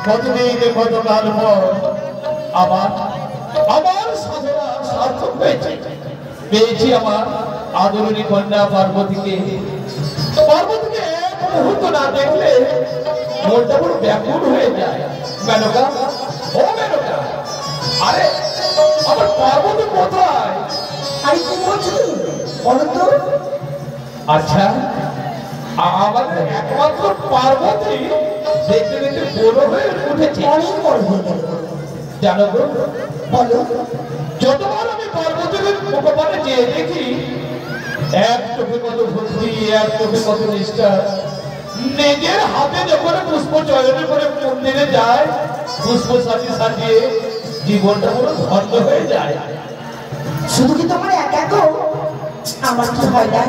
কতদিন কতকাল পর আবার আমার সাধনা সার্থক হয়েছে। পেয়েছি আমার আদরণী কন্যা পার্বতীকে। পার্বতীকে এক মুহূর্ত না দেখলে মনটা পুরো ব্যাকুল হয়ে যায়। মেনকা, ও মেনকা, আরে আমার পার্বতী কোথায়? আরে কি বলছো বলো তো? আচ্ছা, আমাদের একমাত্র পার্বতী দেখতে দেখতে বড় হয়ে উঠেছে। অনেক বড় হয়ে গেল। জানো তো, বলো। যতবার আমি পার্বতীর মুখপানে চেয়ে দেখি, এক চোখে কত ভক্তি, এক চোখে কত নিষ্ঠা। নিজের হাতে যখন পুষ্প চয়ন করে মন্দিরে যায়, পুষ্প সাজিয়ে জীবনটা পুরো ধন্য হয়ে যায়। শুধু কি তোমার একা গো? আমার কি হয় না?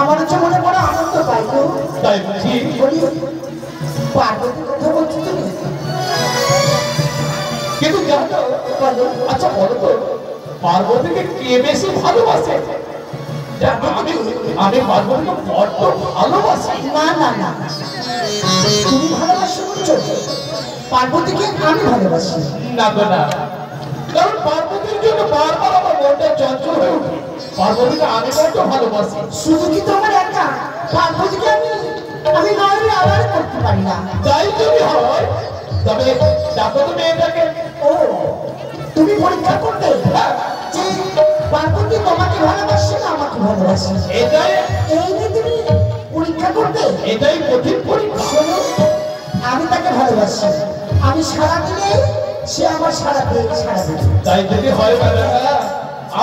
আমার হচ্ছে মনে বড় আনন্দ পাই গো। তাই বুঝি বলি পার্বতীর কথা বলছো তুমি? কিন্তু জানো, বলো। আচ্ছা বলো তো, পার্বতীকে কে বেশি ভালোবাসে? আমি পার্বতীকে বড্ড ভালোবাসি। না না না, তুমি ভালোবাসো বলছো? পার্বতীকে আমি ভালোবাসি। না গো না, কারণ পার্বতীর জন্য বারবার আমার মনটা চঞ্চল হয়ে ওঠে। পার্বতীকে আমি বড্ড ভালোবাসি। শুধু কি তোমার একা? পার্বতীকে আমি নয়নে আবার করতে পারি না। তাই যদি হয় তবে ডাকো তো মেয়েটাকে। ও, তুমি পরীক্ষা করবে যে পার্বতী তোমাকে ভালোবাসে না আমাকে ভালোবাসে? এটাই এই যে তুমি পরীক্ষা করবে, এটাই কঠিন পরীক্ষা। শোনো, আমি তাকে ভালোবাসি। আমি সারা দিলে সে আমার সারা দিন। তাই যদি হয় বেলাটা,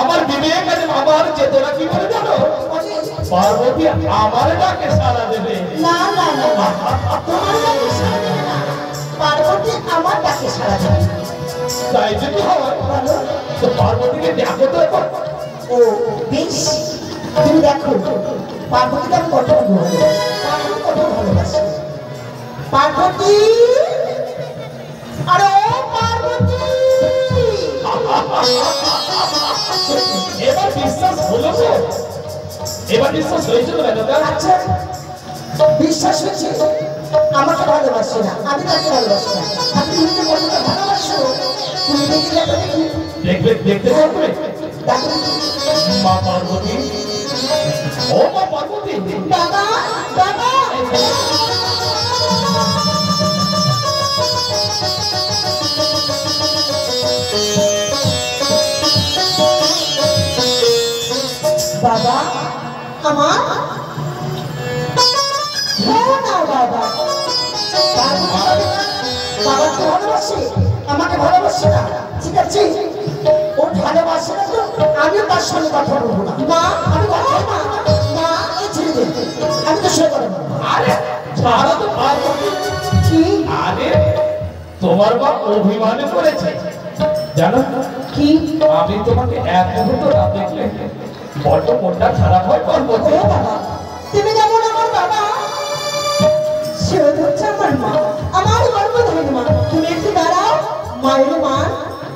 আমার বিবেক আছে, আমার চেতনা কি করে জানো? পার্বতী আমার ডাকে সাড়া দেবে। না না না না, তোমার ডাকে সাড়া দেবে না, পার্বতী আমার ডাকে সাড়া দেবে। তাই যদি হয় বলো। তো পার্বতীকে দেখো তো এখন। ও বেশ, তুমি দেখো পার্বতীকে আমি কত ভালোবাসি। পার্বতী, আরে ও পার্বতী! এবার বিশ্বাস হলো তো? এবার বিশ্বাস হয়েছিল বেলাটা? আচ্ছা, বিশ্বাস হয়েছে আমাকে ভালোবাসে না, আমি তাকে ভালোবাসি না। আর তুমি যে কতটা ভালোবাসো, তুমি দেখলে দেখবে, দেখতে থাকবে। দেখো মা পার্বতী, ও মা পার্বতী, বাবা বাবা। বাবা আমার না বাবা, বাবাকে ভালোবাসে, আমাকে ভালোবাসে না। ঠিক আছে, ও ভালোবাসে না তো আমিও তার সঙ্গে কথা বলবো না। মা আমি কথা না, মা এই ছেড়ে দে, আমি তো সে কথা বলবো। আরে ছাড়ো তো পার্বতী। কি? আরে তোমার বাপ অভিমানে করেছে জানো কি? আমি তোমাকে এক মুহূর্ত না দেখলে বড্ড মনটা খারাপ হয় পার্বতী। ও বাবা, তুমি যেমন আমার বাবা, সে হচ্ছে আমার মা, আমার গর্ভধারী মা। তুমি একটু দাঁড়াও, মায়ের মা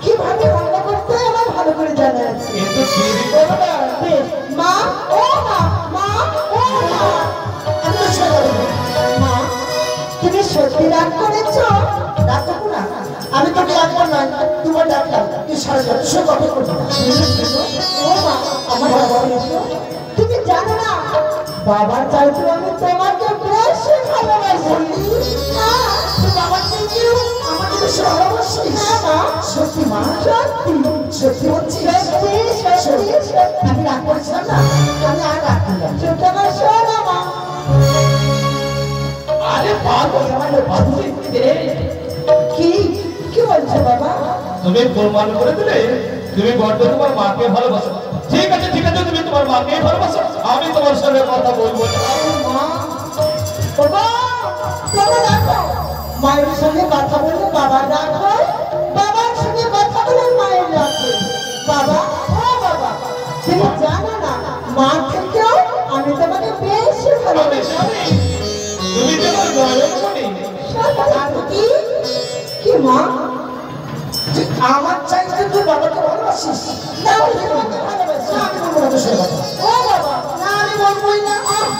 কিভাবে রান্না করতে হয় আমার ভালো করে জানা আছে। কিন্তু দেরি করো না। বেশ, মা ও মা, মা ও মা, আমি তো সরে দেবো। মা, তুমি সত্যি রাগ করেছো? রাগ করবো না, আমি তোকে রাখবো না, তোমার ডাকলাম, তুই সারা যাবে, সে কথা করবো না। ও মা, আমার বাবা এসো। তুমি জানো না বাবার চাইতে আমি তোমাকে বেশি ভালোবাসি। হ্যাঁ, তুই বাবার চাইতেও আমাকে বেশি ভালোবাসিস? হ্যাঁ মা, সত্যি মা, সত্যি সত্যি বলছি, সত্যি সত্যি সত্যি। আমি রাগ করছিলাম না, আমি আর রাগ করলাম। সত্যি আমার শোনো মা। আরে পার্বতী, আমার পার্বতী, কি কি বলছো বাবা? তুমি প্রমাণ করে দিলে তুমি বড্ড তোমার মাকে ভালোবাসো। ঠিক আছে ঠিক আছে, তুমি তোমার মাকে ভালোবাসো, আমি তোমার সঙ্গে কথা বলবো না। মা, বাবা, বাবা রাখো। মায়ের সঙ্গে কথা বলে বাবা রাখো, বাবার সঙ্গে কথা বলে মায়ের রাখো। বাবা ও বাবা, তুমি জানো না মা থেকেও আমি তোমাকে বেশি আমি ভালোবাসি। জানি তুমি তোমার নয়নমণি। পার্বতী, কি মা, তুই আমার চাইতে তুই বাবাকে ভালোবাসিস? না, আমি তোমাকে ভালোবাসি। না, আমি বলবো না তো সে কথা। ও বাবা, না আমি বলবোই না,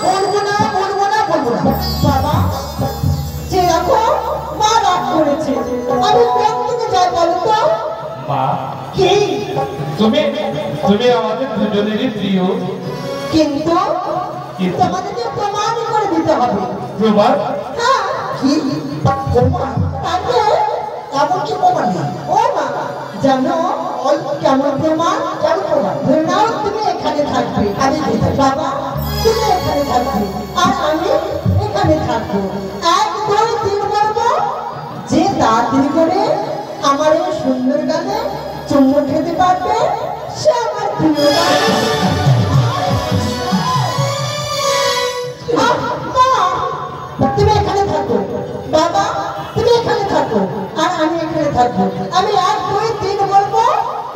বলবো না, বলবো না, বলবো না। বাবা, যে রাখো তুমি তুমি আমাদের দুজনেরই প্রিয়, কিন্তু তোমাদেরকে প্রমাণ করে দিতে হবে। প্রমাণ? হ্যাঁ। কি প্রমাণ? তাকে এমন কি প্রমাণ নেই? ও মা, জানো ওই কেমন প্রমাণ? কেমন প্রমাণ? ধরে নাও তুমি এখানে থাকবে, আমি যেতে বাবা তুমি এখানে থাকবে আর আমি এখানে থাকবো। 1 2 3 বলবো, যে তাড়াতাড়ি করে আমার এই সুন্দর গানে চুম্বন খেতে পারবে সে আমার প্রিয় গান। তুমি এখানে থাকো বাবা, তুমি এখানে থাকো আর আমি এখানে থাকবো। আমি 1 2 3 বলবো,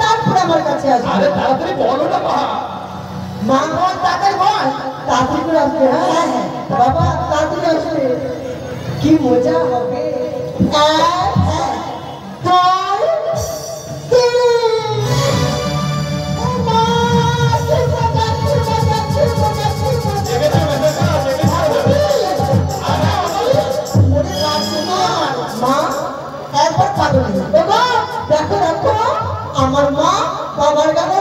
তারপর আমার কাছে আসবে। আরে তাড়াতাড়ি বলো না মা। মা বল, তাড়াতাড়ি বল, তাড়াতাড়ি করে আসবে। হ্যাঁ হ্যাঁ বাবা, তাড়াতাড়ি আসবে, কি মজা হবে। 1 2 3। ও মা, মা একবার পাগল দেখো দেখো, আমার মা বাবার গানে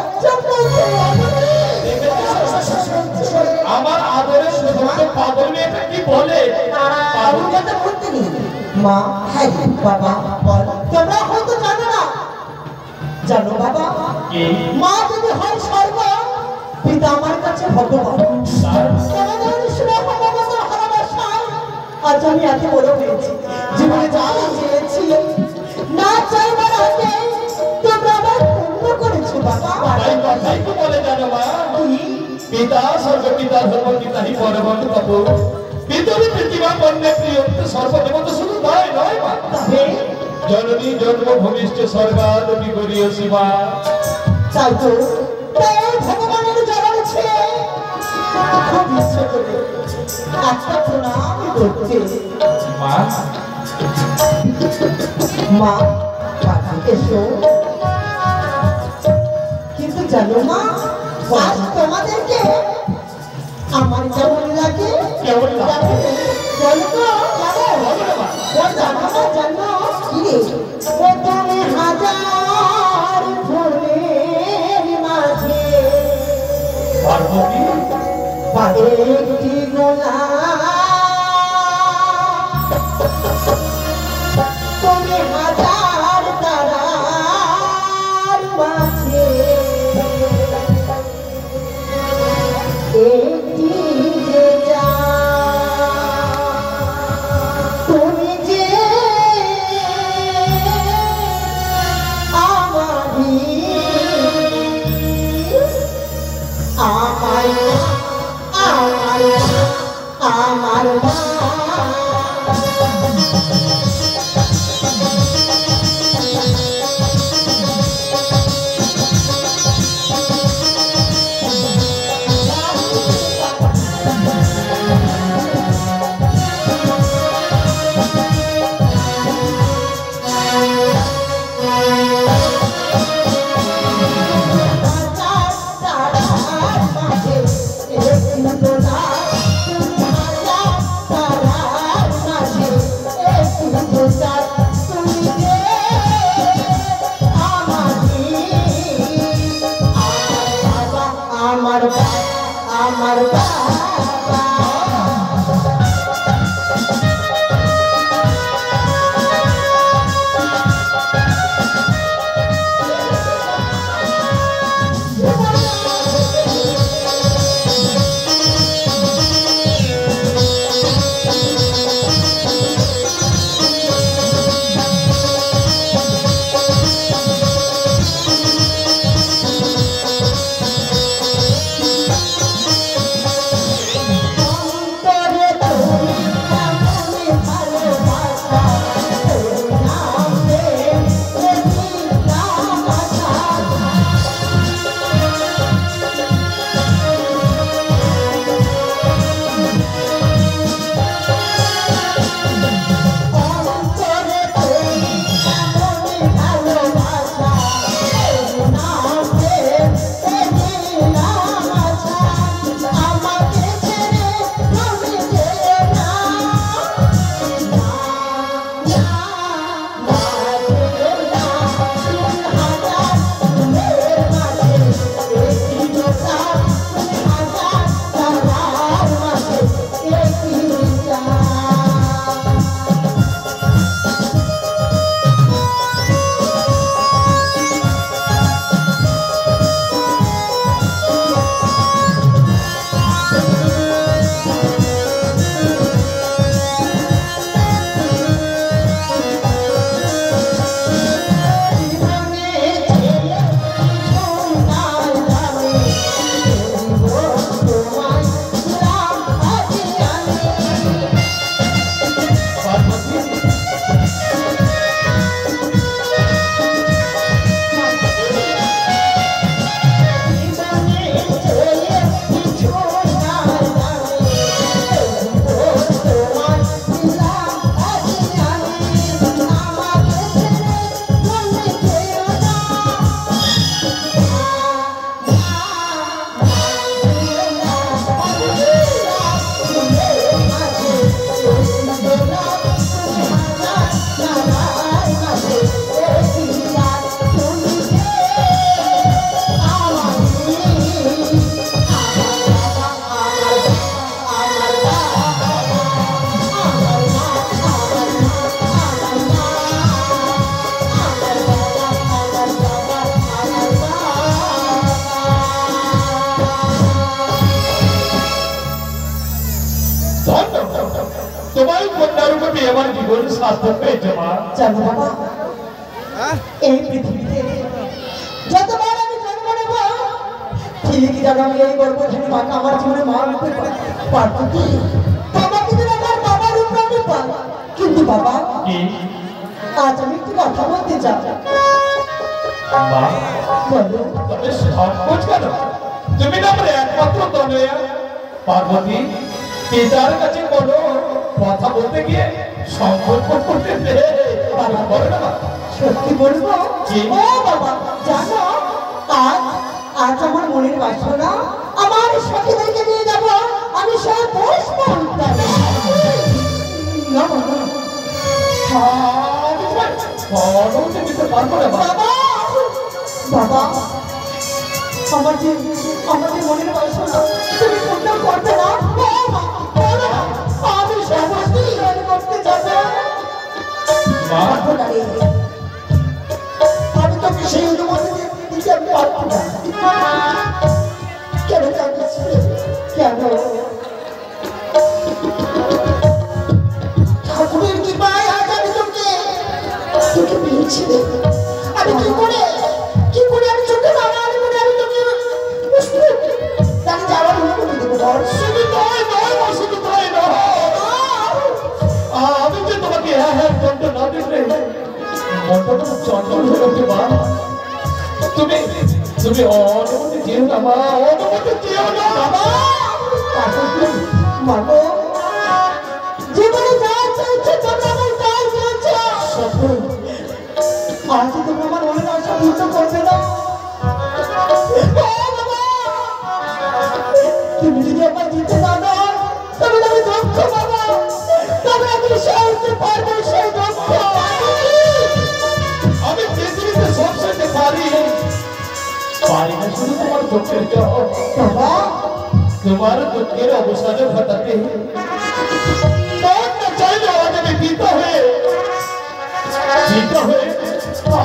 আমার আদরের শুধুমাত্র পাগল মেয়েটা কি বলে? পাগল কথা বলতে নেই মা। হ্যাঁ বাবা বল, তোমরা হয়তো জানো না। জানো বাবা, মা যদি হয় স্বর্গ, পিতা আমার কাছে ভগবান। তোমাদের স্নেহ মমতার ভালোবাসায় আজ আমি এত বড় হয়েছি। জীবনে যা চেয়েছি না চাইবার আগে তোমরা আমার পূর্ণ করেছো বাবা। তাই কথাই তো বলে জানো মা, পিতা স্বর্গ পিতা ধর্ম পিতাহি পরম তপ পিতরি প্রতিমা বন্যে প্রিয় সর্বদেবতা শুধু তাই নয় মা, জননী জন্মভূমিষ্ঠ স্বর্গাদপি করিও শিবা। তাই তো, তাই ভগবানের জন্ম ছেড়ে খুব ইচ্ছে করে একটা প্রণাম করতে। মা মা এসো। কিন্তু জানো মা, আজ তোমাদেরকে আমার কেমন লাগে? কেমন লাগে? জানো জানো জানো কি রে? ও তুমি হাজার ফুলের মাঝে পার্বতী একটি গোলাপ, তুমি হাজার তারার মাঝে একটি যে চাঁদ। তুমি যে আমারই আমায় আমায় আমায় তোমার কন্যার উপর আমার জীবন সার্থক হয়েছে মা। জানো বাবা, এই পৃথিবীতে যতবার আমি জন্ম নেব ঠিক যেন আমি এই গর্ভধারী মাকে আমার জীবনে মা রূপে পারতো কি বাবাকে যেন আমার বাবার রূপে আমি পাই। কিন্তু বাবা, আজ আমি একটু কথা বলতে চাই। মা বলো। তবে সংকোচ কেন? তুমি না আমার একমাত্র তনয়া পার্বতী, পিতার কাছে বলো কথা বলতে গিয়ে সংকোচ করতে বলো না মা। সত্যি বলবো ও বাবা, জানো আজ আজ আমার মনের বাসনা আমার সখীদেরকে নিয়ে যাব আমি সেই পুষ্প উদ্যানে। না বাবা, দিতে পারবো না মা। বাবা বাবা, আমার যে মনের বাসনা তুমি পূর্ণ করবে না। বলো না, আমি সমস্ত করতে যাবো। মা আমি তোকে সেই অনুমতি দিতে আমি পারবো না। কেন জানিস? কেন? ঠাকুরের কৃপায় আজ আমি তোকে পেয়েছি। আমি কি করে আমি চোখে বাবা আমি তোকে তাকে যাওয়ার অনুমতি দেবো। শুধু নয় আমি যে তোমাকে দণ্ড না দিলে মনটা তো চঞ্চল হয়ে ওঠে মা। তুমি অনুমতি দিও না মা, অনুমতি দিও না বাবা। মাগো, জীবনে যা চলছে তোমরা আমার তাই চলছে। আজ তোমরা আমার মনের আশা পূর্ণ করবে না। তুমি যদি আমার দিতে না দাও তবে আমি দুঃখ পাবো, তবে আমি সইতে পারবো সেই দুঃখ। আমি পৃথিবীতে সব সইতে পারি না, শুধু তোমার দুঃখের বাবা, তোমার দুঃখের অবসানে ঘটাতে চাইলে আজ আমি পিতা হয়ে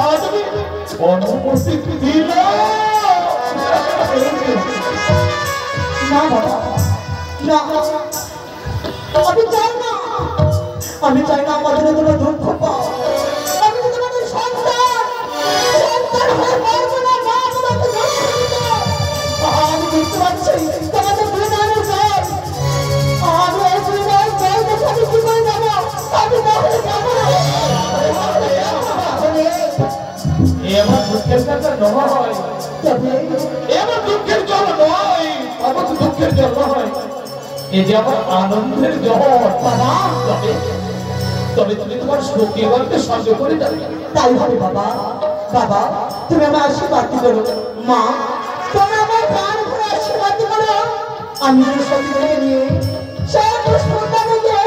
আজ আমি অনুপস্থিত দিলাম। না বাবা, না, আমি চাই না আমাদের কোনো দুঃখ পাও। আমি তো তোমাদের সন্তান হয়ে পারবো না। মা, তোমাকে দুঃখ দিতে আমি দেখতে পাচ্ছি তোমাদের বিধানের জল। আমি এই বিধান জল দেখে আমি কি করে যাবো? আমি তাহলে যাবো না। এবার দুঃখের কথা নয়, এবার দুঃখের জল নয়, আমার দুঃখের জল নয়, এই যে আমার আনন্দের জল বাবা। তবে তুমি তোমার শোকে বলতে সহ্য করে যাবে। তাই হবে বাবা। বাবা, তুমি আমার আশীর্বাদ করো। মা, তুমি আমার প্রাণ ভরে আশীর্বাদ করো। আমি যে সখীদেরকে নিয়ে সেই পুষ্পোদ্যানে গিয়ে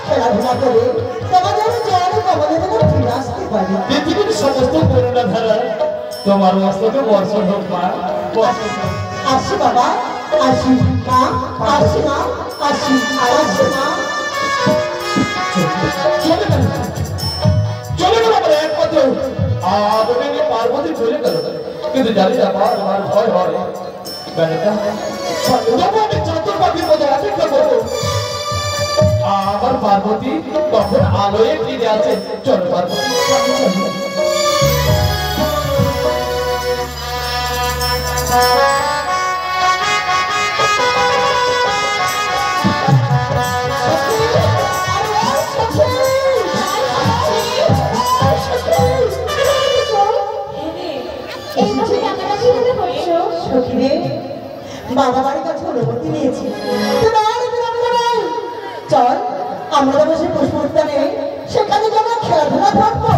খেলাধুলা করে তোমাদের জলে তোমাদের ফিরে আসতে পারি। পৃথিবীর সমস্ত করুণা ধারা তোমার মস্তকে বর্ষণ হোক মা। আসি বাবা, আসি মা, আসি মা, আসি মা। চলে গেল আমার একমাত্র আদরে পার্বতী চলে গেল, কিন্তু জানি না আমার ভয় হয়। তবু আমি চতুর্পাখির মতো অপেক্ষা করবো আমার পার্বতী তখন আলোয় ফিরে আছে। চলো পার্বতী, বাবা বাড়ির কাছে অনুমতি নিয়েছি। চল আমরা বসে পুষ্পোদ্যানে সেখানে যাবো, খেলাধুলা থাকবো।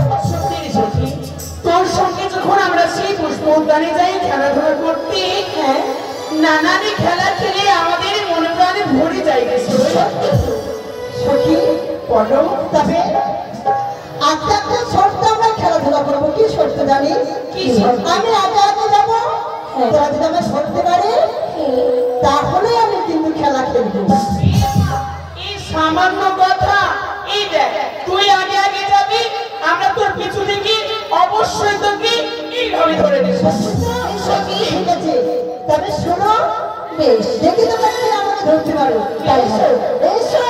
তোর সঙ্গে যখন আমরা সেই পুষ্প উদ্যানে যাই খেলাধুলা করতে, হ্যাঁ, নানানি খেলা খেলে আমাদের মনে প্রাণে ভরে যায়। সখী বলো তবে আজকে একটা শর্ত আমরা খেলাধুলা করবো। কি শর্ত জানি? কি শর্ত? আমি আগে আগে যাবো, তোরা যদি আমি সরতে পারি তাহলে আমি কিন্তু খেলা খেলবো। এই সামান্য কথা, এই দেখ তুই আগে আগে যাবি, আমরা তোর পিছু থেকে অবশ্যই তোকে এইভাবে ধরে নেব। ঠিক আছে, তবে শোনো, বেশ দেখি তোমরা কে আমাকে ধরতে পারো। তাই এসো, এসো।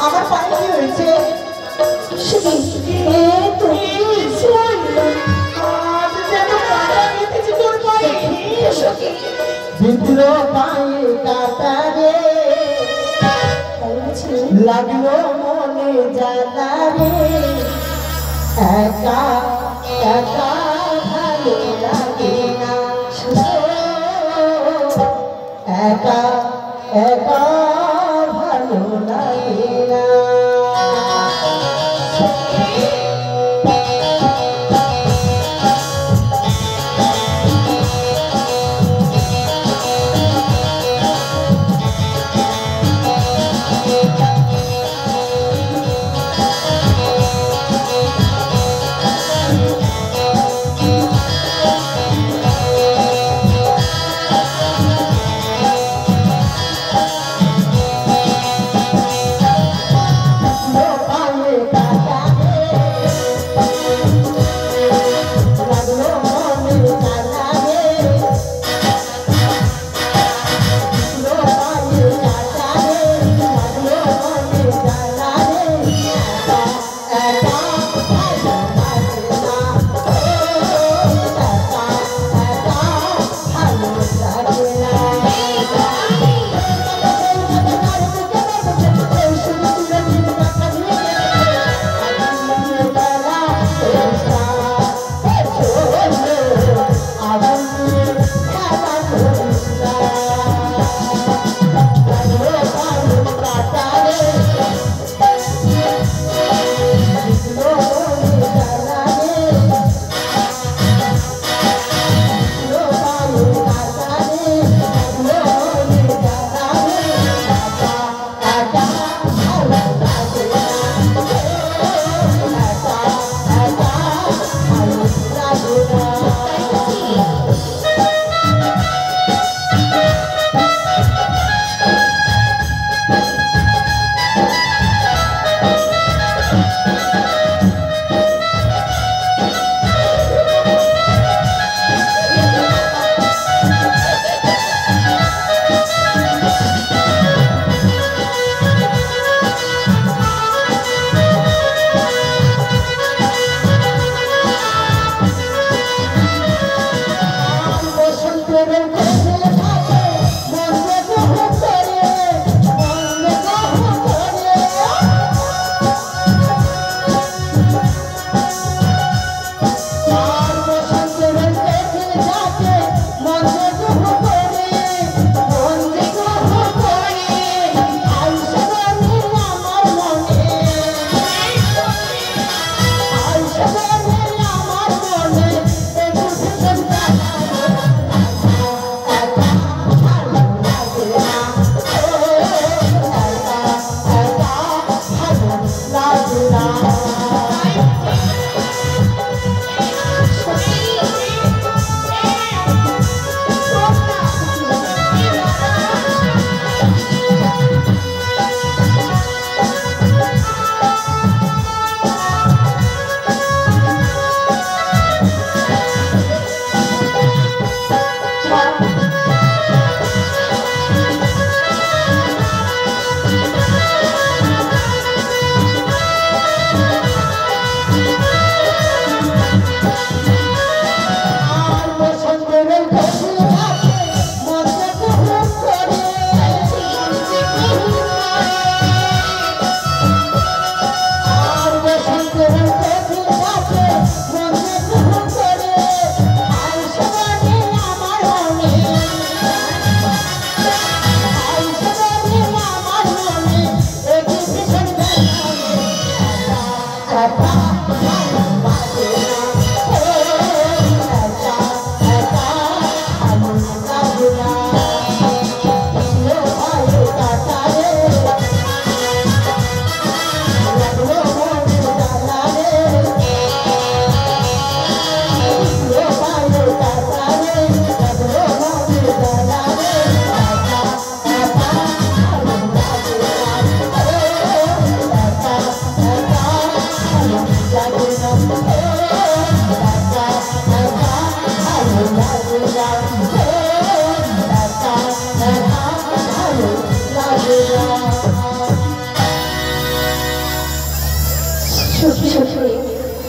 আমার পায়ে কি হয়েছে? আজ যেন কাটা বিঁধেছে তোর পায়ে। বিদ্রো পায়ে কাটা রে, লাগলো মনে জানা রে, একা একা ভালো লাগে না, একা একা ভালো লাগে না।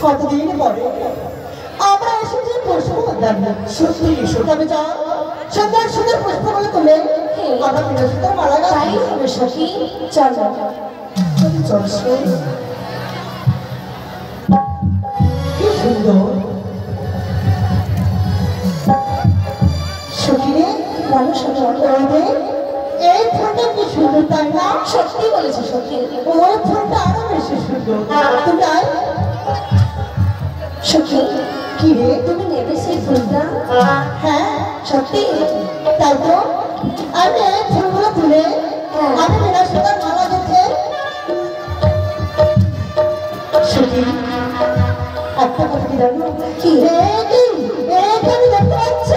কতদিন পরে আমরা এসেছি পুষ্প উদ্যানে। সত্যি তবে যা সুন্দর সুন্দর পুষ্পগুলো তুলে আমরা বিরসিতার মালা গাই সখী। চল চল কি সুন্দর সখী রে মানুষ এই ফুলটা কি সুন্দর তাই না? সত্যি বলেছি সখী। ওই ফুলটা আরো বেশি সুন্দর। তাই সখী কি রে তুমি নেবে সেই ফুলটা? হ্যাঁ সত্যি? তাই তো আমি এই ফুলগুলো তুলে আমি বিরাসিতার মালা গেঁথে সখী একটা কথা কি জানো? কি? আমি দেখতে পাচ্ছি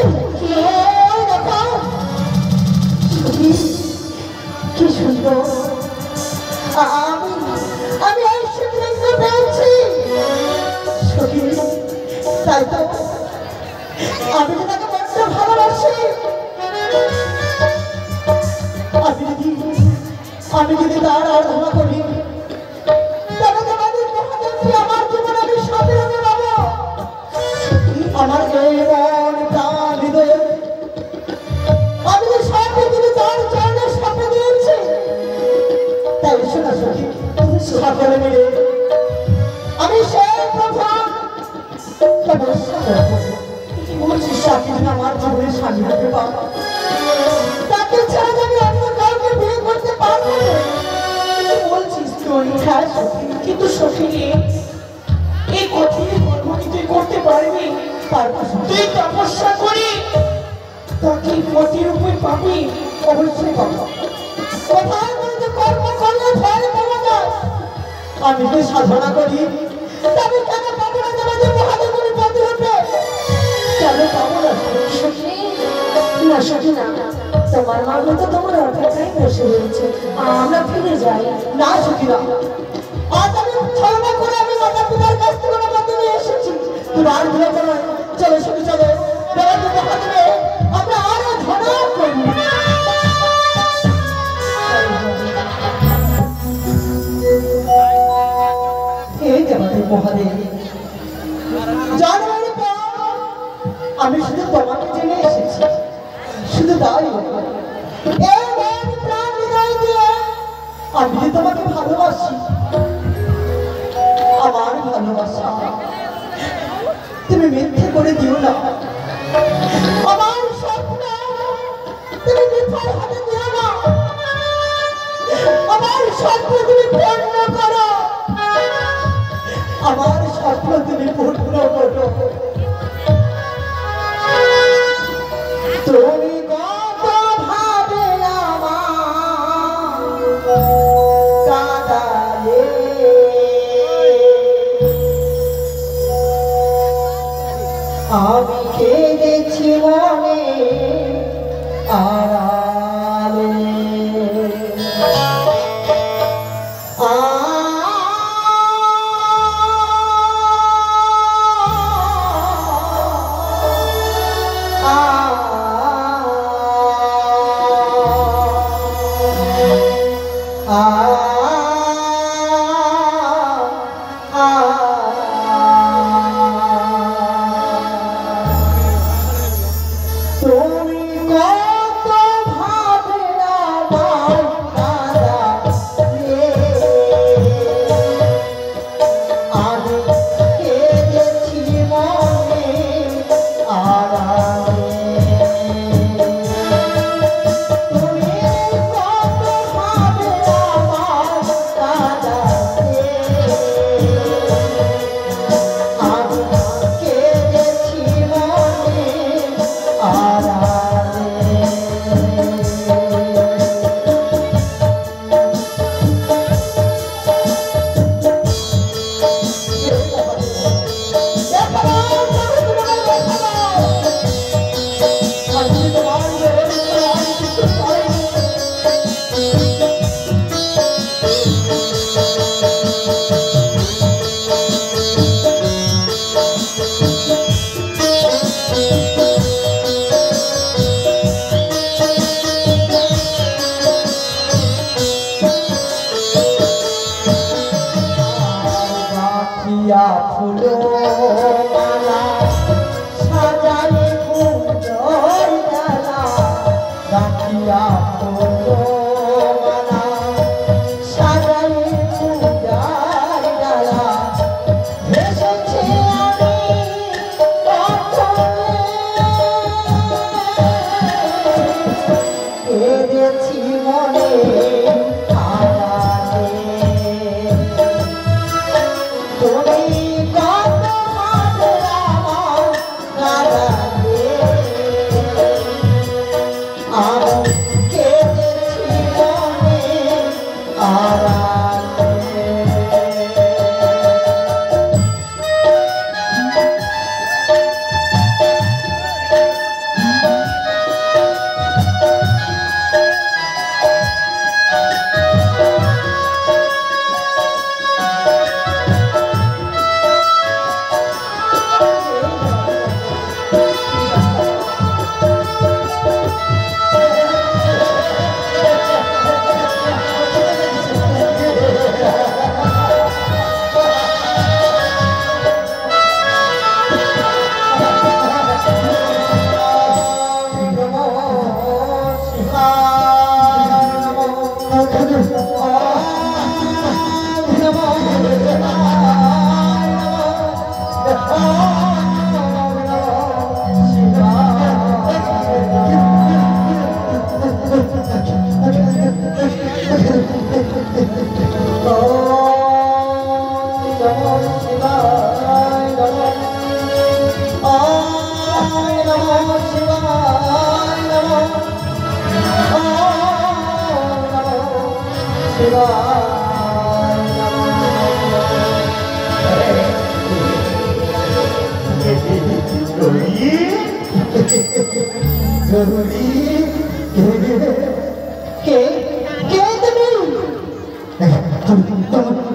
দেখো সখী কি সুন্দর। আমি এই শিবলিঙ্গ পেয়েছি সখী। তাই তো আমি যে তাকে বড্ড ভালোবাসি। আমি যদি তার আরাধনা করি তবে তোমাদের মহাদেবকে আমার জীবনে আমি সাথে রেখে পাবো। আমার এই মন প্রাণ হৃদয় আমি যে সব পৃথিবী তার চরণের সাথে দিয়েছি। তাই শোনা সখী সকলে মিলে আমি সেই প্রথম আমার জীবনে স্বামী হতে পারবো। তাকে ছাড়া আমি অন্য কাউকে বিয়ে করতে পারবো না। বলছিস তুই? হ্যাঁ সখী কিন্তু সখী এই কঠিন কর্ম কি তুই করতে পারবি? পারবো তুই তপস্যা করি তাকে পতির উপর পাবি। অবশ্যই পাবো। কোথায় বলতে কর্ম করলে ফল পাওয়া যায়? আমি যে সাধনা করি তবে কেন পাবো না? তোমাদের মহাদেবের পতি হতে কেন পাবো না? সখী না সখী না, তোমার মা তো তোমার অপেক্ষায় বসে রয়েছে। আমরা ফিরে যাই। না সখী না, আজ আমি ছলনা করে আমি মাতা পিতার কাছ থেকে আমার মধ্যে নিয়ে এসেছি। তুমি আর ভুলে যাবে। চলো সখী চলো দেবাদের মহাদেবে আমরা আরো ধনা করি। এই দেবাদের মহাদেব জানার পর আমি শুধু তোমাকে জেনে এসেছি। শুধু তাই এই মন প্রাণ হৃদয় দিয়ে আমি যে তোমাকে ভালোবাসি। আমার ভালোবাসা তুমি মিথ্যে করে দিও না। আমার স্বপ্ন তুমি মিথ্যার হাতে দিও না। আমার স্বপ্ন তুমি পূর্ণ করো। আমার স্বপ্ন তুমি পূর্ণ করো। তুমি কত ভাবে আমার কাঁদালে। আমি কেঁদেছি মনে আড়ালে। তুমি কত মালা সাজাই কুঞ্জর ডালা রাখিয়া মালা সাজাই কুঞ্জর ডালা ভেসেছি আমি কেঁদেছি মনে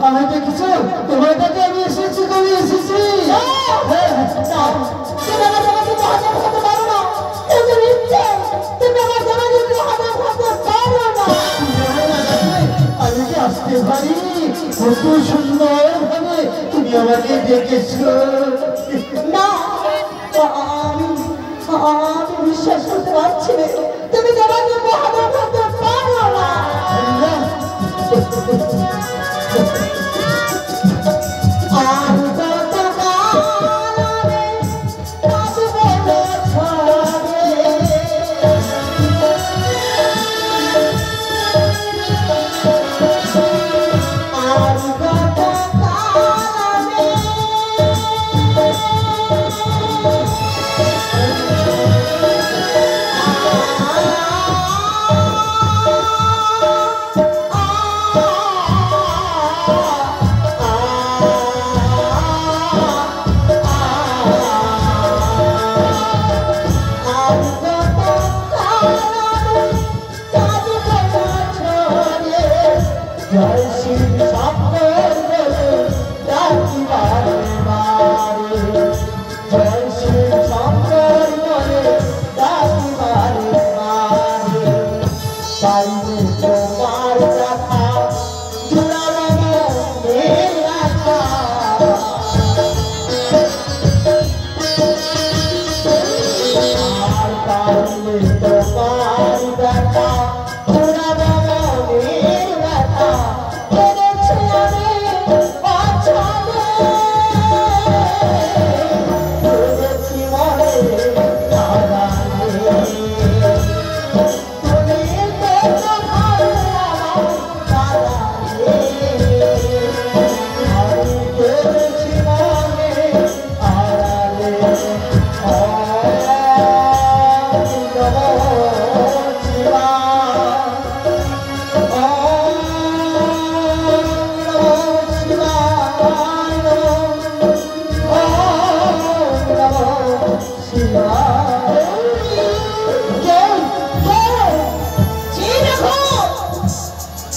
আমি দেখেছ তোমার কাছে আমি এসেছি কবি এসেছি আমি কি আসতে পারি কত সুন্দর ভাবে তুমি আমাকে দেখেছো না আমি বিশ্বাস করতে পারছি না তুমি তোমাকে মহাদেব করতে পারো না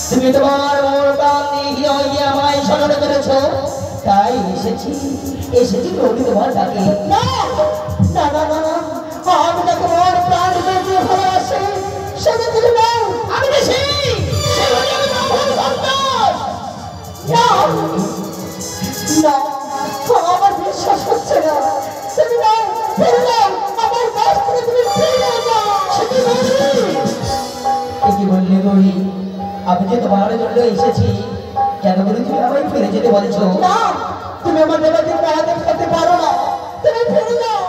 তুমি তোমার মরণ নিয়ে আমায় স্মরণ করেছো, তাই এসেছি প্রভু তোমার ডাকে। না না না না না, আমি তাকে আমার প্রাণ বেঁচে ভালোবাসি, সেটা তুমি নাও। আমি বেশি না না, আমার বিশ্বাস তোমার জন্য এসেছি। কেন বলি তুমি আমায় ফিরে যেতে বলছো? না, তুমি আমার দেবাকে পরাধীন করতে পারো না, তুমি ফিরে যাও।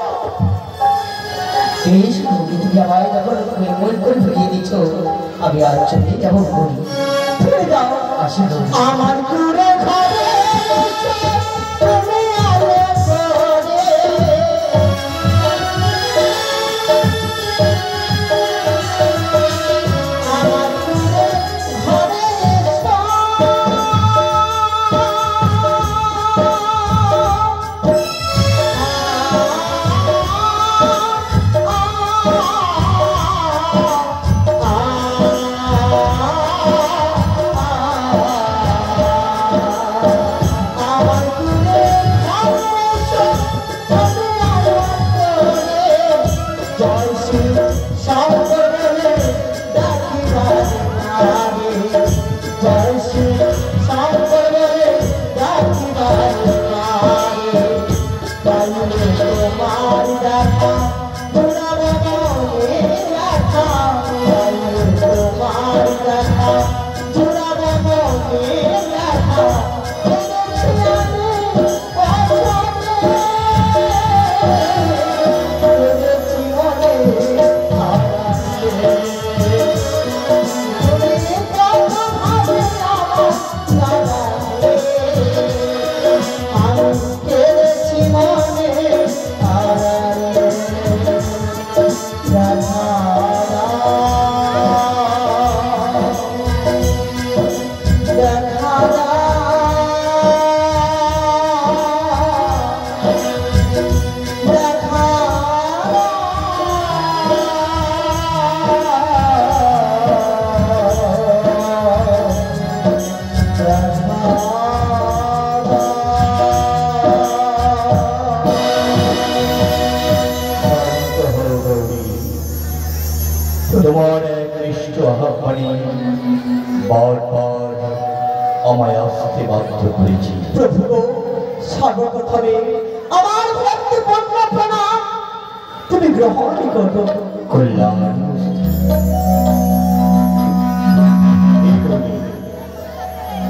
এই শুধু তুমি আমায় যখন মন করে ফিরিয়ে দিচ্ছ, আমি আর চলে যাবো বলি। ফিরে যাও। আসি গৌরী। আমার দূরে ঘরে তুমি আলো করে আমার দূরে ঘরে তোমার একনিষ্ঠ আহ্বানে বারবার আমায় আসতে বাধ্য করেছি। প্রভু সর্বপ্রথমে আমার ভক্তিপূর্ণ প্রণাম তুমি গ্রহণ করো। কল্যাণ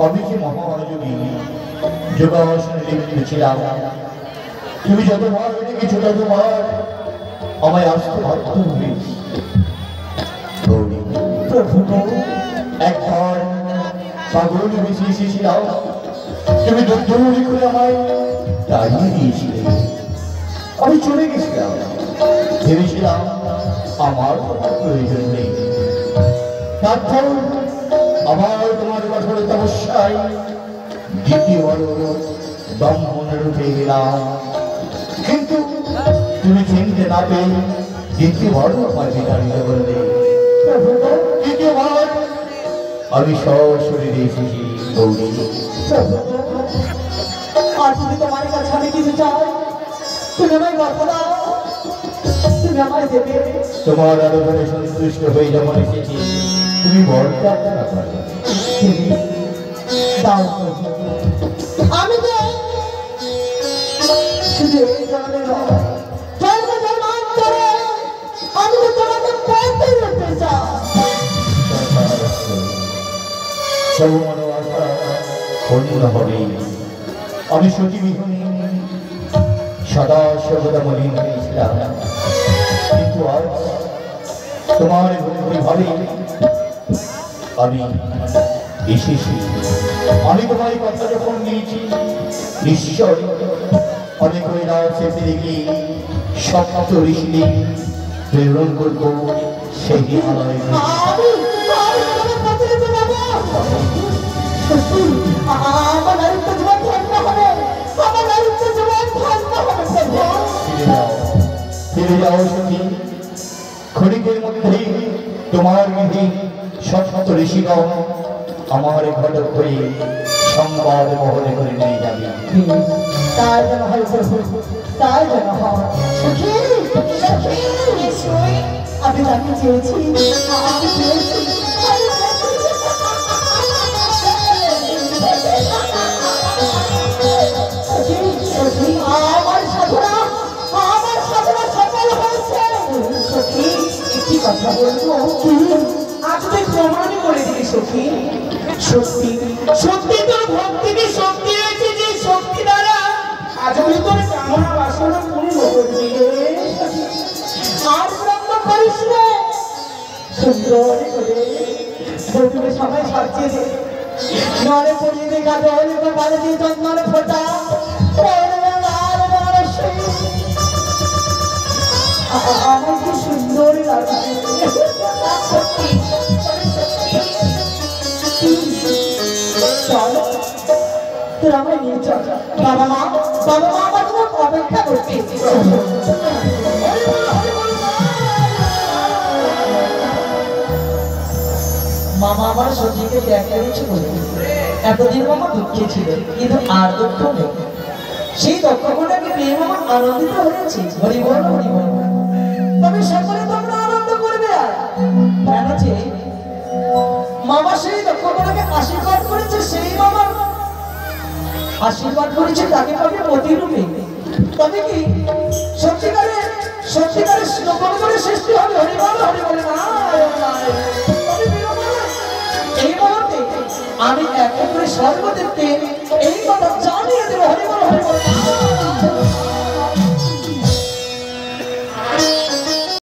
আমি যে মহাযোগী যোগাসনে লিপ্ত ছিলাম, তুমি যতবার ডেকেছো ততবার আমায় আসতে বাধ্য হয়েছি। গৌরী, প্রভু একবার পাগল বেশি এসেছিলাম, তুমি দৌড়ি করে আমায় দাঁড়িয়ে দিয়েছিলে। আমি চলে গেছিলাম, ভেবেছিলাম আমার তোমার প্রয়োজন নেই। তারপর আবার তোমার কঠোর তপস্যায় দ্বিতীয়বার ব্রাহ্মণের রূপে গেলাম, কিন্তু তুমি চিনতে না পেয়ে দ্বিতীয়বার আমায় বিতাড়িত করলে। তৃতীয়বার আমি সশরীরে এসেছি। গৌরী, আর যদি তোমার কাছে আমি কিছু চাই, তুমি আমায় কথা দাও, তুমি আমায় দেবে। তোমার আলোচনায় সন্তুষ্ট হয়ে যেমন এসেছি, তুমি বড় প্রার্থনা করো। দাও আমি তো শুধু এই জন্মে নয়, জন্ম জন্মান্তরে আমি তো তোমাকে পেতে যেতে চাই। সব মনোবাসা পূর্ণ হবে। আমি সতীবিহীন সদা সর্বদা মলিন হয়েছিলাম, কিন্তু আজ তোমার ভক্তি ভাবে আমি এসেছি। আমি তোমার এই কথা যখন নিয়েছি, নিশ্চয় অনেক ওই রাজ্যে দেখি সপ্ত ঋষি প্রেরণ করবো সেই হিমালয়। আমার দারিদ্র জীবন ধন্য হবে, আমার দারিদ্র জীবন ধন্য হবে। ফিরে যাও সখী, ক্ষণিকের মধ্যেই তোমার বিধি সপ্ত ঋষিগণ আমার ঘটক হয়ে সংবাদ বহনে করে নিয়ে যাবে। তাই যেন হয় প্রভু, তাই যেন হয়। সখী, সখী, আমি তাকে চেয়েছি, আমি চেয়েছি, আমার সাধনা সফল হয়েছে। সখী, একটি কথা বলবো, আজ তুই প্রমাণই করে দিলি সখী, সত্যি সত্যি তোর ভক্তিতে শক্তি রয়েছে, যে শক্তি দ্বারা আজকে তোর কামনা বাসনা পূর্ণ করবি। আর ব্রহ্ম করিস রে সুন্দর করে বউকে সবাই সাজিয়ে দে, নরে পড়িয়ে দে গাছে হলে তো বাড়ি দিয়ে চন্দনে ফোটা আমার কি সুন্দর লাগছে। চল তোর আমায় নিয়ে চল, বাবা মা আমার তোমার অপেক্ষা করতে। মামা আমার সত্যিকে ত্যাগ করেছে বলে এতদিন মামা দুঃখে ছিল, কিন্তু আর দুঃখ নেই। সেই দুঃখগুলোকে পেয়ে মামা আনন্দিত হয়েছে। হরি বল হরি বল। তবে সকলে তোমরা আনন্দ করবে। আর কেন যে মামা সেই দুঃখগুলোকে আশীর্বাদ করেছে, সেই মামা আশীর্বাদ করেছে তাকে পাবে প্রতিরূপে। তবে কি সত্যিকারের করে সৃষ্টি হবে। হরি বলে না এই মুহূর্তে আমি এক করে সর্বদেবকে এই কথা জানিয়ে দেবো। হরি বল হরি বল।